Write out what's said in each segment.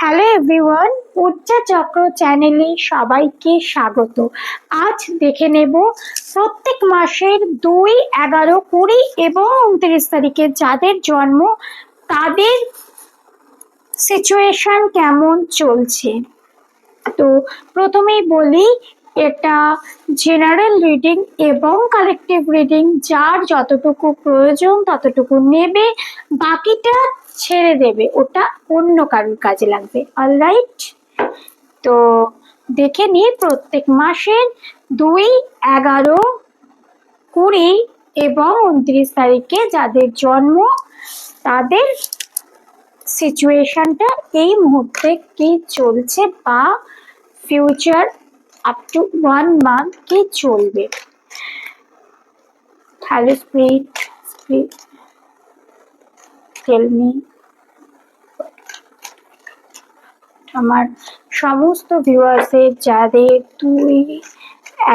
Hello everyone, উর্জা চক্র চ্যানেলে সবাইকে স্বাগত। আজ দেখে নেব প্রত্যেক মাসের 2, 11, 20 এবং 29 তারিখে যাদের জন্ম তাদের সিচুয়েশন কেমন চলছে। তো প্রথমেই বলি, এটা জেনারেল রিডিং এবং কালেকটিভ রিডিং, যার যতটুকু প্রয়োজন ততটুকু নেবে, বাকিটা ছেড়ে দেবে, ওটা অন্য কারোর কাজে লাগবে। অলরাইট, তো দেখে নি প্রত্যেক মাসের 2, 11, 20 এবং 29 তারিখে যাদের জন্ম তাদের সিচুয়েশনটা এই মুহূর্তে কি চলছে বা ফিউচার আপ টু 1 মান্থ কি চলবে। Hello spirit, tell me. আমার সমস্ত ভিউয়ার্সের যাদের 2,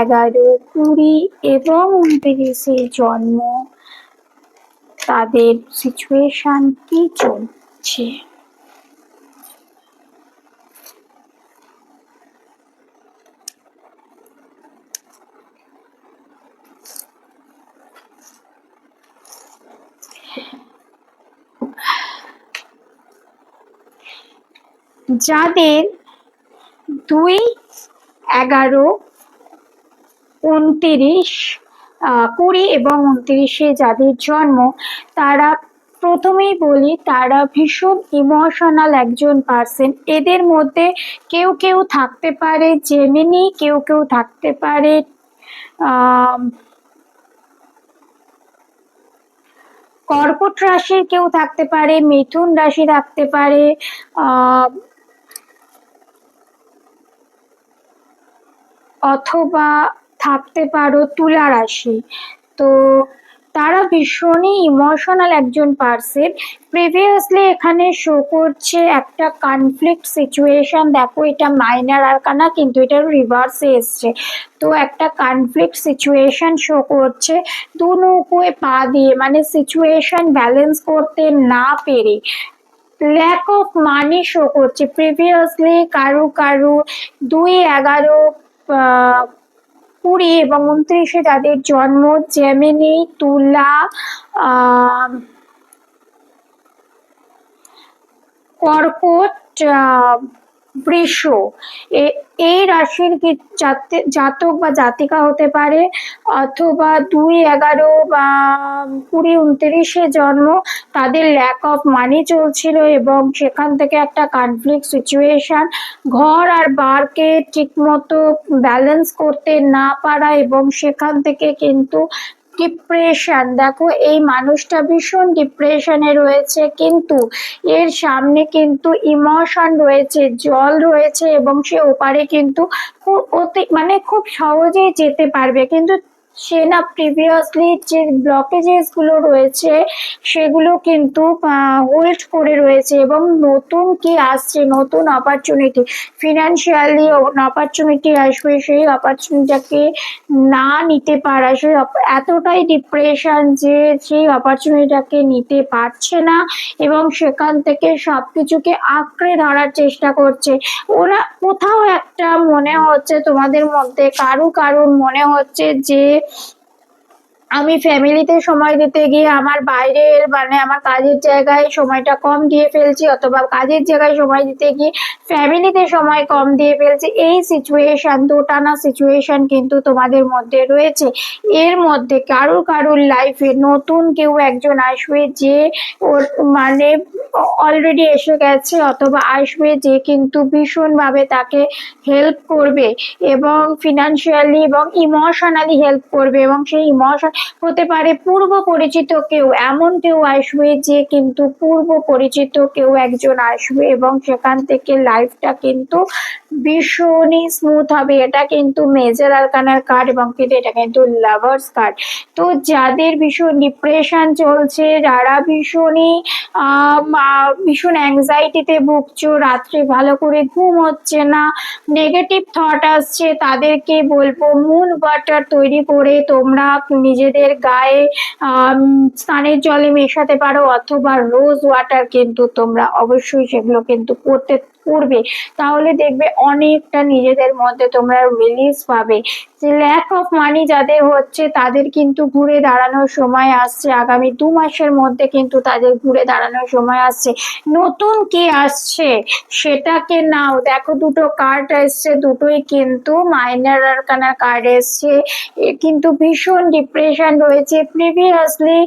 11, 20 এবং 29 জন্ম তাদের সিচুয়েশন কি চলছে। যাদের 2, 11, 29, 20 এবং 29 যাদের জন্ম, তারা প্রথমেই বলি তারা ভীষণ ইমোশনাল একজন পার্সন। এদের মধ্যে কেউ কেউ থাকতে পারে জেমিনি, কেউ কেউ থাকতে পারে কর্কট রাশির, কেউ থাকতে পারে মিথুন রাশি, থাকতে পারে অথবা থাকতে পারো তুলা রাশি। তো তারা ভীষণই ইমোশনাল একজন পার্সন। প্রিভিয়াসলি এখানে শো করছে একটা কনফ্লিক্ট সিচুয়েশন। দেখো, এটা মাইনার আরকানা কিন্তু এটা রিভার্সে এসছে। তো একটা কনফ্লিক্ট সিচুয়েশন শো করছে, দু নৌকোয় পা দিয়ে, মানে সিচুয়েশন ব্যালেন্স করতে না পেরে ল্যাক অফ মানি শো করছে। প্রিভিয়াসলি কারু 2, 11, 20 এবং 29 যাদের জন্ম, জেমিনি, তুলা, কর্কট, বৃষ, এই রাশির জাতক বা জাতিকা হতে পারে, অথবা 2, 11 বা 20, 29 জন্ম, তাদের ল্যাক অফ মানি চলছিল এবং সেখান থেকে একটা কনফ্লিক্ট সিচুয়েশন, ঘর আর বারকে ঠিকমতো ব্যালেন্স করতে না পারা এবং সেখান থেকে কিন্তু ডিপ্রেশন। দেখো, এই মানুষটা ভীষণ ডিপ্রেশনে রয়েছে, কিন্তু এর সামনে কিন্তু ইমোশন রয়েছে, জল রয়েছে এবং সে ওপারে কিন্তু মানে খুব সহজেই যেতে পারবে। কিন্তু সে না প্রিভিয়াসলি যে ব্লকেজেস গুলো রয়েছে সেগুলো কিন্তু হোল্ড করে রয়েছে এবং নতুন কি আসছে, নতুন অপরচুনিটি, ফিনান্সিয়ালি অপরচুনিটি আসবে, সেই অপরচুনিটিটাকে না নিতে পারা, সেই এতটাই ডিপ্রেশন যে সেই অপরচুনিটিটাকে নিতে পারছে না এবং সেখান থেকে সবকিছুকে আঁকড়ে ধরার চেষ্টা করছে। ওরা কোথাও একটা মনে হচ্ছে, তোমাদের মধ্যে কারুর মনে হচ্ছে যে আমি ফ্যামিলিতে সময় দিতে গিয়ে আমার বাইরের, মানে আমার কাজের জায়গায় সময়টা কম দিয়ে ফেলছি, অথবা কাজের জায়গায় সময় দিতে গিয়ে ফ্যামিলিতে সময় কম দিয়ে ফেলছি। এই সিচুয়েশন, দোটানা সিচুয়েশন কিন্তু তোমাদের মধ্যে রয়েছে। এর মধ্যে কারুর লাইফে নতুন কেউ একজন আসবে যে ওর মানে অলরেডি এসে গেছে অথবা আসবে, যে কিন্তু ভীষণভাবে তাকে হেল্প করবে এবং ফিনান্সিয়ালি এবং ইমোশনালি হেল্প করবে। এবং সেই ইমোশন হতে পারে পূর্ব পরিচিত কেউ, এমন কেউ আসবে যে কিন্তু পূর্ব পরিচিত কেউ একজন আসবে এবং সেখান থেকে লাইফটা কিন্তু ভীষণই স্মুথ হবে। এটা কিন্তু মেজর আরকানার কার্ড এবং কিন্তু এটা কিন্তু লাভার্স কার্ড। তো যাদের ভীষণ ডিপ্রেশন চলছে, যারা ভীষণ অ্যাংজাইটিতে ভুগছো, রাত্রে ভালো করে ঘুম হচ্ছে না, নেগেটিভ থট আসছে, তাদেরকে বলবো মুন ওয়াটার তৈরি করে তোমরা নিজে নিজেদের গায়ে স্নানের জলে মেশাতে পারো, অথবা রোজ ওয়াটার কিন্তু তোমরা অবশ্যই সেগুলো কিন্তু করবে। তাহলে দেখবে অনেকটা নিজেদের মধ্যে তোমরা রিলিজ পাবে। যে ল্যাক অফ মানি যাদের হচ্ছে তাদের কিন্তু ঘুরে দাঁড়ানোর সময় আসছে, আগামী 2 মাসের মধ্যে কিন্তু তাদের ঘুরে দাঁড়ানোর সময় আসছে। নতুন কে আসছে সেটাকে নাও, দেখো দুটো কার্ড এসছে, দুটোই কিন্তু মাইনর আরকানা কার্ড এসছে। কিন্তু ভীষণ ডিপ্রেশন রয়েছে, প্রিভিয়াসলি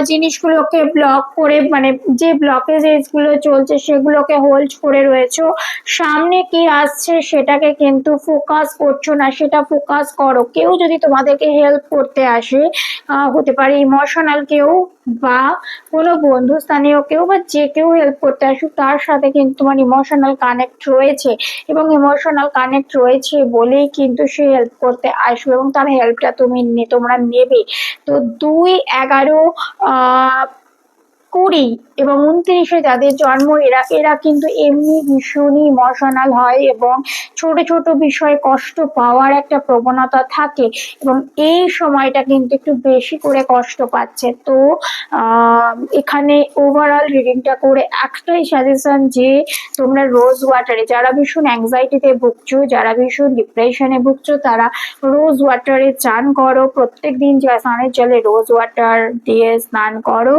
জিনিসগুলোকে ব্লক করে, মানে যে ব্লকেজ গুলো চলছে সেগুলোকে হোল্ড করে রয়েছো। সামনে কি আসছে সেটাকে কিন্তু ফোকাস করছো না, সেটা ফোকাস করো। কেউ যদি তোমাদেরকে হেল্প করতে আসে, হতে পারে ইমোশনাল কেউ বা কোনো বন্ধু স্থানীয় কেউ বা যে কেউ হেল্প করতে আসুক, তার সাথে কিন্তু তোমার ইমোশনাল কানেক্ট রয়েছে, এবং ইমোশনাল কানেক্ট রয়েছে বলেই কিন্তু সে হেল্প করতে আসবে, এবং তার হেল্পটা তোমরা নেবে। তো 2, 11, 20 এবং 29-এ যাদের জন্ম, এরা কিন্তু এমনি ভীষণই ইমোশনাল হয়, এবং ছোট ছোট বিষয়ে কষ্ট পাওয়ার একটা প্রবণতা থাকে, এবং এই সময়টা কিন্তু একটু বেশি করে কষ্ট পাচ্ছে। তো এখানে ওভারঅল রিডিংটা করে একটাই সাজেশন, যে তোমরা রোজ ওয়াটারে, যারা ভীষণ অ্যাংজাইটিতে ভুগছো, যারা ভীষণ ডিপ্রেশনে ভুগছো, তারা রোজ ওয়াটারে চান করো। প্রত্যেক দিন স্নানের জলে রোজ ওয়াটার দিয়ে স্নান করো,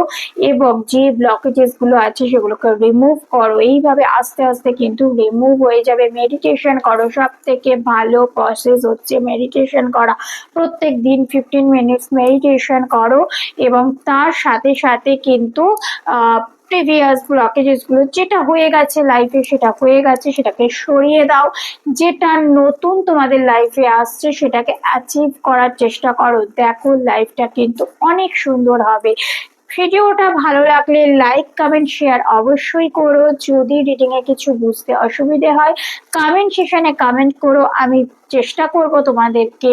এবং যে ব্লকেজেস গুলো আছে সেগুলোকে রিমুভ করো। এইভাবে আস্তে আস্তে কিন্তু রিমুভ হয়ে যাবে। মেডিটেশন করো, সব থেকে ভালো প্রসেস হচ্ছে মেডিটেশন করা। প্রত্যেক দিন 15 মিনিটস মেডিটেশন করো, এবং তার সাথে সাথে কিন্তু প্রিভিয়াস ব্লকেজেস গুলো, যেটা হয়ে গেছে লাইফে সেটা হয়ে গেছে, সেটাকে সরিয়ে দাও। যেটা নতুন তোমাদের লাইফে আসছে সেটাকে অ্যাচিভ করার চেষ্টা করো। দেখো লাইফটা কিন্তু অনেক সুন্দর হবে। ভিডিওটা ভালো লাগলে লাইক, কমেন্ট, শেয়ার অবশ্যই করো। যদি রিডিং এ কিছু বুঝতে অসুবিধে হয়, কমেন্ট সেকশনে কমেন্ট করো, আমি চেষ্টা করব তোমাদেরকে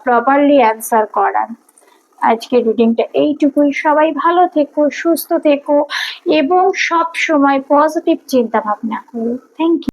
প্রপারলি অ্যান্সার করার। আজকে রিডিংটা এইটুকুই। সবাই ভালো থেকো, সুস্থ থেকো, এবং সব সময় পজিটিভ চিন্তা ভাবনা করো। Thank you.